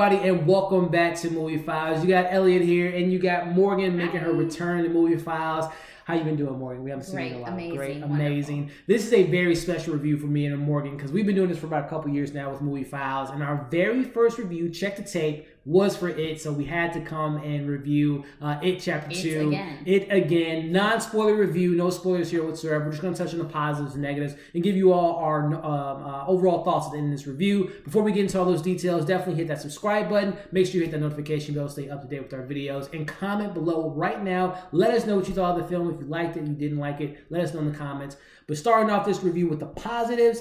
everybody, and welcome back to Movie Files. You got Elliot here, and you got Morgan making her return to Movie Files. How you been doing, Morgan? We haven't seen you in a while. Great, amazing. Wonderful. This is a very special review for me and Morgan because we've been doing this for about a couple years now with Movie Files, and our very first review, Check the Tape, was for It, so we had to come and review It Chapter 2. It again. Non-spoiler review, no spoilers here whatsoever. We're just going to touch on the positives and negatives and give you all our overall thoughts at the end of this review. Before we get into all those details, definitely hit that subscribe button. Make sure you hit that notification bell to stay up to date with our videos. And comment below right now. Let us know what you thought of the film. If you liked it, you didn't like it, let us know in the comments. But starting off this review with the positives,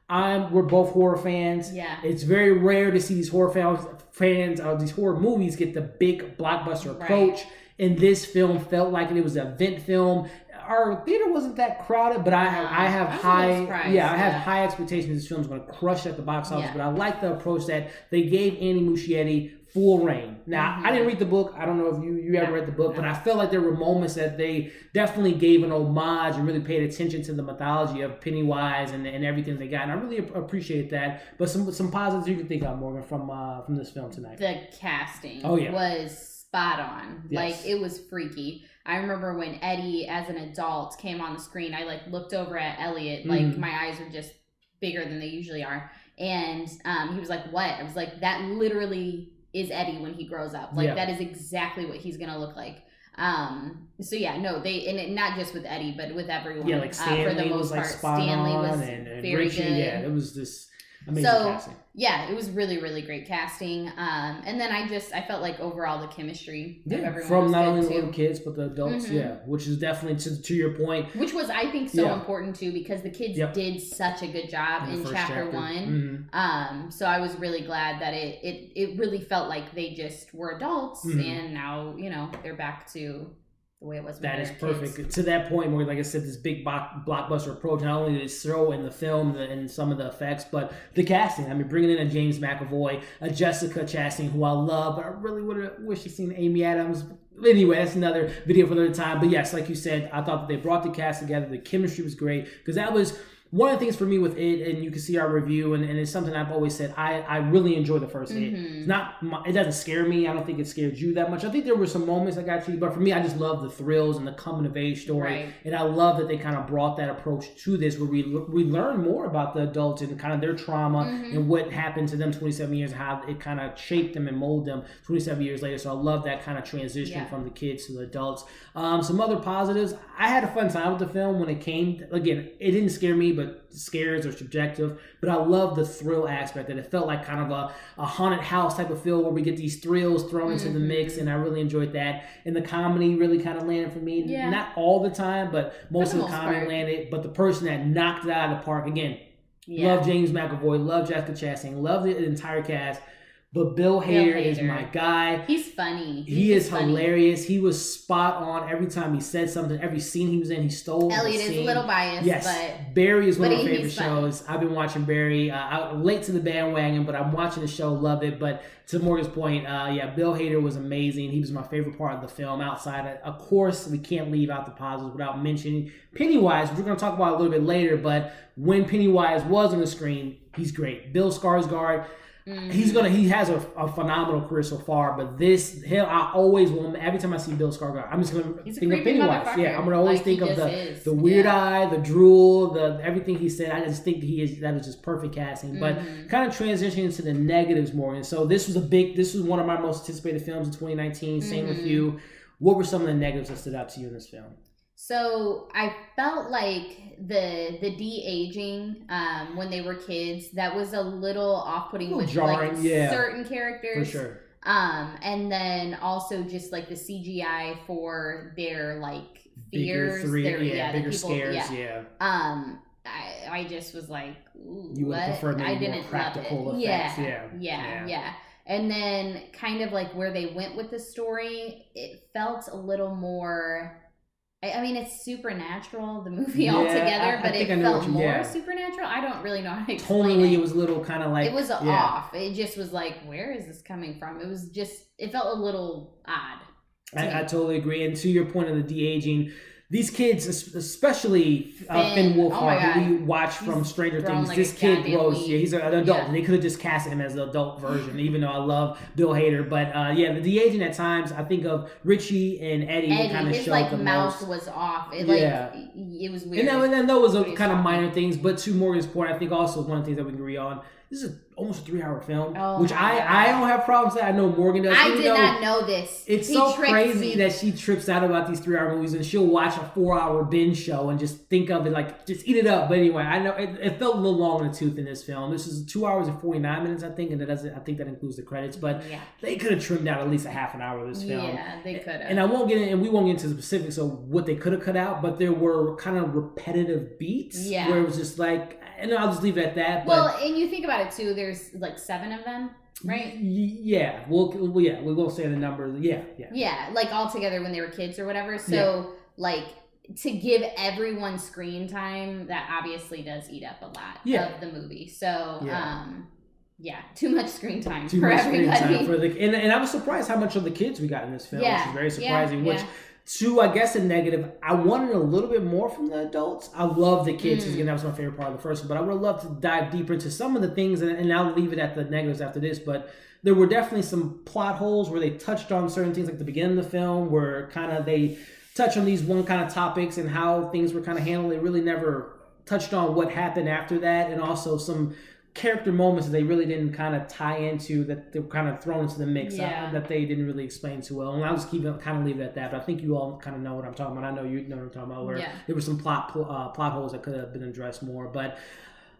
we're both horror fans. Yeah. It's very rare to see these horror fans of these horror movies get the big blockbuster approach. Right. And this film felt like it was an event film. Our theater wasn't that crowded, but I have high expectations this film's going to crush at the box office. Yeah. But I like the approach that they gave Andy Muschietti full reign. Now, I didn't read the book. I don't know if you ever read the book, but I felt like there were moments that they definitely gave an homage and really paid attention to the mythology of Pennywise and everything they got. And I really appreciate that. But some positives you can think of, Morgan, from this film tonight. The casting was spot on. Yes. Like, it was freaky. I remember when Eddie, as an adult, came on the screen, I looked over at Elliot, my eyes were just bigger than they usually are. And he was like, "What?" I was like, "That literally is Eddie when he grows up. That is exactly what he's gonna look like." So yeah, no, not just with Eddie, but with everyone. Yeah, like Stanley for the most part. Stanley was and very Richie, good. Yeah, it was this amazing casting. Yeah, it was really, really great casting. And then I felt like overall the chemistry of everyone from was not only the little kids but the adults, which is definitely to your point. Which was, I think, so important too because the kids did such a good job in chapter 1. So I was really glad that it really felt like they just were adults and now, they're back to the way it was. That is perfect. Kids. To that point where, like I said, this big blockbuster approach, not only did it throw in the film and some of the effects, but the casting. I mean, bringing in a James McAvoy, a Jessica Chastain, who I love, but I really would have wished I'd seen Amy Adams. Anyway, that's another video for another time. But yes, like you said, I thought that they brought the cast together. The chemistry was great because that was one of the things for me with It, and you can see our review, and it's something I've always said, I really enjoy the first It. It's it doesn't scare me. I don't think it scared you that much. I think there were some moments that got you, but for me, I just love the thrills and the coming of age story. Right. And I love that they kind of brought that approach to this where we learn more about the adults and kind of their trauma and what happened to them 27 years and how it kind of shaped them and molded them 27 years later. So I love that kind of transition from the kids to the adults. Some other positives. I had a fun time with the film when it came. Again, it didn't scare me, but scares are subjective, but I love the thrill aspect that it felt like kind of a haunted house type of feel where we get these thrills thrown into the mix, and I really enjoyed that. And the comedy really kind of landed for me. Yeah. Not all the time, but most of the comedy landed. But the person that knocked it out of the park, again, love James McAvoy, love Jessica Chastain, love the entire cast. But Bill Hader is my guy. He's funny. He is hilarious. He was spot on every time he said something. Every scene he was in, he stole Elliot the scene. Is a little biased. Yes, but Barry is one of my favorite shows. I've been watching Barry. I'm late to the bandwagon, but I'm watching the show. Love it. But to Morgan's point, Bill Hader was amazing. He was my favorite part of the film. Outside, of course, we can't leave out the positives without mentioning Pennywise, which we're going to talk about a little bit later. But when Pennywise was on the screen, he's great. Bill Skarsgård. He has a phenomenal career so far, but I always want, every time I see Bill Skarsgård, I'm just gonna think of Pennywise. Yeah, I'm gonna always think of the weird eye, the drool, the everything he said. I just think that was just perfect casting. But kind of transitioning to the negatives more. And so this was one of my most anticipated films in 2019. Same with you. What were some of the negatives that stood out to you in this film? So I felt like the de-aging when they were kids, that was a little off-putting with jarring, certain characters. For sure. And then also just like the CGI for their fears. Bigger scares. I just was like, ooh, you would prefer maybe more practical effects. Yeah. And then kind of like where they went with the story, it felt a little more... I mean, it's supernatural, the movie altogether, but it felt more supernatural. I don't really know how to explain it. Tonally, it was a little kind of like... It was off. It just was like, where is this coming from? It was just... It felt a little odd. I totally agree. And to your point of the de-aging, these kids, especially Finn Wolfhard, who we watch from Stranger Things, this kid grows. Yeah, he's an adult. And they could have just cast him as the adult version, even though I love Bill Hader. But the de-aging at times, I think of Richie and Eddie kind of showed the most. His mouth was off. It was weird. And those are kind of minor things. But to Morgan's point, I think also one of the things that we can agree on, this is almost a 3-hour film, which I don't have problems with. I know Morgan does. I did not know this. It's so crazy that she trips out about these 3-hour movies, and she'll watch a 4-hour binge show and just think of it like, just eat it up. But anyway, I know it felt a little long in the tooth in this film. This is 2 hours and 49 minutes, I think, and I think that includes the credits. But they could have trimmed out at least a half an hour of this film. Yeah, they could have. And we won't get into the specifics of what they could have cut out, but there were kind of repetitive beats where it was just like, and I'll just leave it at that. But, and you think about it too. There's like 7 of them, right? Yeah. We won't say the numbers. Yeah. Yeah, like all together when they were kids or whatever. So like to give everyone screen time, that obviously does eat up a lot of the movie. So too much screen time for everybody. And I was surprised how much of the kids we got in this film, which is very surprising. Which, to, I guess, a negative, I wanted a little bit more from the adults. I love the kids. Again, that was my favorite part of the first one. But I would love to dive deeper into some of the things, and I'll leave it at the negatives after this. But there were definitely some plot holes where they touched on certain things, like the beginning of the film, where kind of they touch on these one kind of topics and how things were kind of handled. They really never touched on what happened after that, and also some character moments that they really didn't kind of tie into, that they were kind of thrown into the mix that they didn't really explain too well. And I'll just kind of leave it at that. But I think you all kind of know what I'm talking about. I know you know what I'm talking about, where there were some plot holes that could have been addressed more. But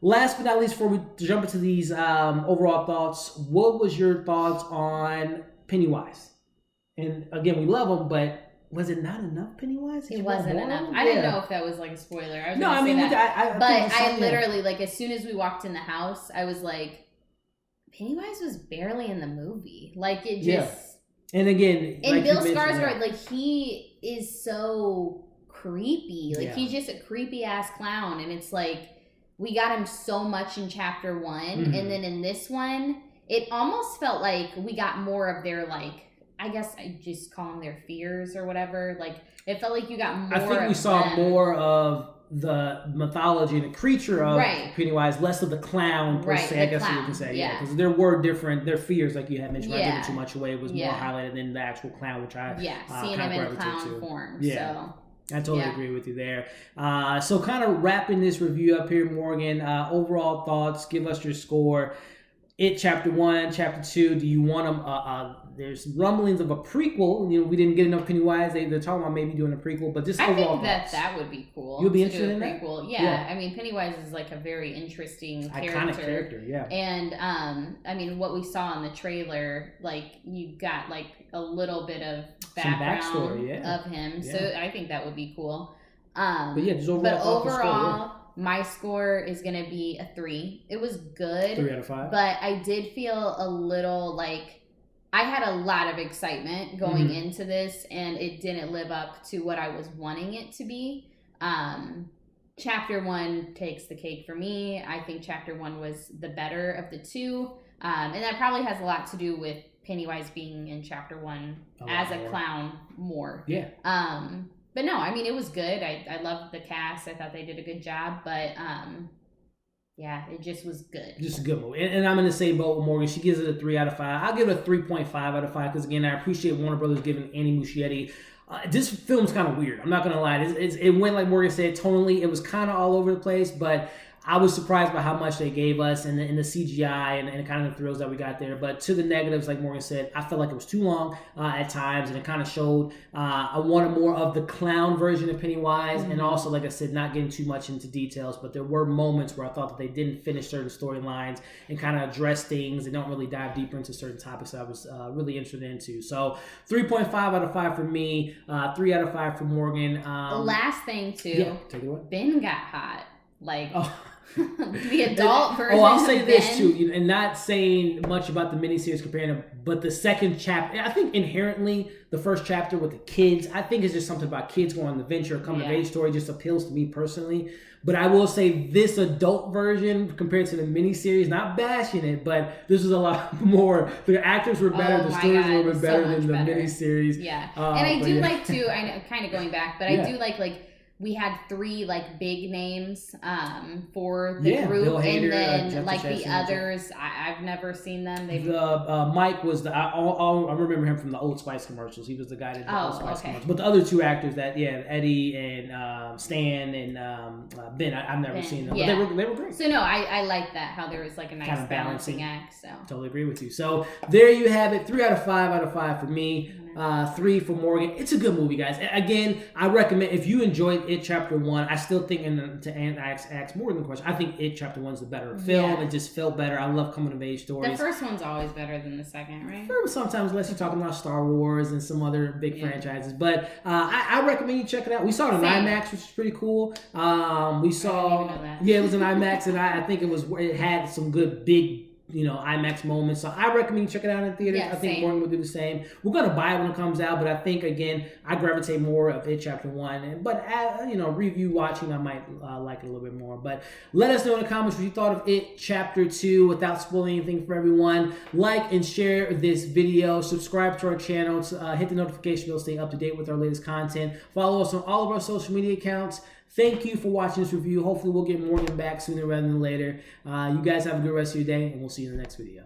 last but not least, before we jump into these overall thoughts, what was your thoughts on Pennywise? And again, we love him, but was it not enough Pennywise? It wasn't enough. I didn't know if that was like a spoiler. I literally, like, as soon as we walked in the house, I was like, Pennywise was barely in the movie. Like, it just... And again... And Bill Skarsgård, like, he is so creepy. Like, he's just a creepy-ass clown. And it's like, we got him so much in chapter 1. And then in this one, it almost felt like we got more of their, like... I guess I just call them their fears or whatever. Like, it felt like you got more. I think we saw more of the mythology and the creature of Pennywise, less of the clown per se. I guess you can say, because there were their fears, like you had mentioned. I gave it too much away. It was more highlighted than the actual clown, which I seeing him in clown form. Yeah. So. I totally agree with you there. So kind of wrapping this review up here, Morgan. Overall thoughts. Give us your score. It chapter 1, chapter 2. Do you want them? There's rumblings of a prequel. You know, we didn't get enough Pennywise. They're talking about maybe doing a prequel, but just overall thoughts. That would be cool. You'd be interested in prequel. Yeah. I mean, Pennywise is like a very interesting iconic character. Yeah. And I mean, what we saw in the trailer, like you got like a little bit of background of him. So I think that would be cool. But overall. My score is going to be a 3. It was good. 3 out of 5. But I did feel a little like I had a lot of excitement going into this, and it didn't live up to what I was wanting it to be. Chapter 1 takes the cake for me. I think chapter 1 was the better of the two. And that probably has a lot to do with Pennywise being in chapter 1 as a clown more. Yeah. But no, I mean, it was good. I loved the cast. I thought they did a good job. But, it just was good. Just a good movie. And I'm in the same boat with Morgan. She gives it a 3 out of 5. I'll give it a 3.5 out of 5 because, again, I appreciate Warner Brothers giving Andy Muschietti. This film's kind of weird. I'm not going to lie. It went, like Morgan said, tonally. It was kind of all over the place, but I was surprised by how much they gave us and the CGI and kind of the thrills that we got there. But to the negatives, like Morgan said, I felt like it was too long at times, and it kind of showed I wanted more of the clown version of Pennywise, and also, like I said, not getting too much into details. But there were moments where I thought that they didn't finish certain storylines and kind of address things and don't really dive deeper into certain topics that I was really interested into. So 3.5 out of 5 for me, 3 out of 5 for Morgan. The last thing, too, take it away. Ben got hot. Like the adult version. Oh, I'll say this too, and not saying much about the miniseries comparing them, but the second chapter, I think inherently the first chapter with the kids, I think it's just something about kids going on the adventure, a coming of age story, just appeals to me personally. But I will say this adult version compared to the miniseries, not bashing it, but this was a lot more. The actors were better, the stories were a little bit better than the miniseries. Yeah, and I do like too. I know, kind of going back, but I do like. We had 3 like big names for the group, Bill Hader, and then like the others, I've never seen them. Mike was I remember him from the Old Spice commercials. He was the guy that did Old Spice commercials. But the other 2 actors Eddie and Stan and Ben, I've never seen them. Yeah. But they were great. So no, I like that, how there was like a nice kind of balancing act. So totally agree with you. So there you have it. 3 out of 5 for me. 3 for Morgan. It's a good movie, guys. Again, I recommend, if you enjoyed It Chapter 1, I still think, to ask more than a question, I think It Chapter 1 is the better film. It just felt better. I love coming of age stories. The first one's always better than the second, right? Sometimes, unless you're talking about Star Wars and some other big franchises. But I recommend you check it out. We saw it in IMAX, which is pretty cool. We saw, it was an IMAX, and I think it had some good big IMAX moments. So I recommend you check it out in theaters. I think Morgan will do the same. We're going to buy it when it comes out, but I think, again, I gravitate more of It Chapter 1. But, review watching, I might like it a little bit more. But let us know in the comments what you thought of It Chapter 2 without spoiling anything for everyone. Like and share this video. Subscribe to our channel. Hit the notification bell to stay up to date with our latest content. Follow us on all of our social media accounts. Thank you for watching this review. Hopefully we'll get Morgan back sooner rather than later. You guys have a good rest of your day, and we'll see you in the next video.